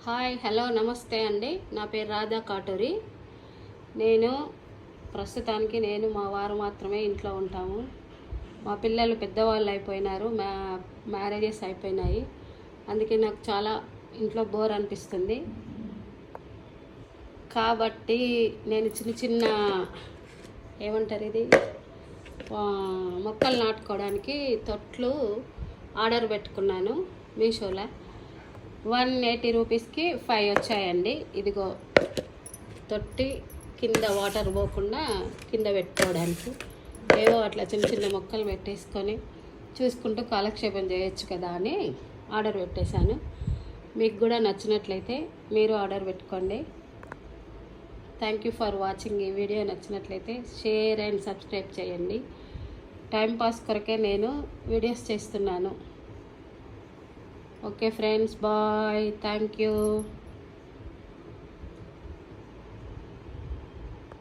Hi hello నమస్తే అండి. నా పేరు రాధా కాటూరి. నేను ప్రస్తుతానికి మా వారు మాత్రమే ఇంట్లో ఉంటాము. మా పిల్లలు పెద్దవాళ్ళు అయిపోయినారు, మ్యారేజెస్ అయిపోయినాయి. అందుకే నాకు చాలా ఇంట్లో బోర్ అనిపిస్తుంది. కాబట్టి నేను చిన్న చిన్న ఏమంటారు ఇది మొక్కలు నాటుకోవడానికి తొట్లు ఆర్డర్ పెట్టుకున్నాను మీషోలో. 180 రూపీస్కి 5 వచ్చాయండి. ఇదిగో తొట్టి కింద వాటర్ పోకుండా కింద పెట్టుకోవడానికి ఏవో అట్లా చిన్న చిన్న మొక్కలు పెట్టేసుకొని చూసుకుంటూ కాలక్షేపం చేయొచ్చు కదా అని ఆర్డర్ పెట్టేశాను. మీకు కూడా నచ్చినట్లయితే మీరు ఆర్డర్ పెట్టుకోండి. Thank you for watching. ఈ వీడియో నచ్చినట్లయితే షేర్ అండ్ సబ్స్క్రైబ్ చేయండి. టైంపాస్ కొరకే నేను వీడియోస్ చేస్తున్నాను. Okay friends, bye. Thank you.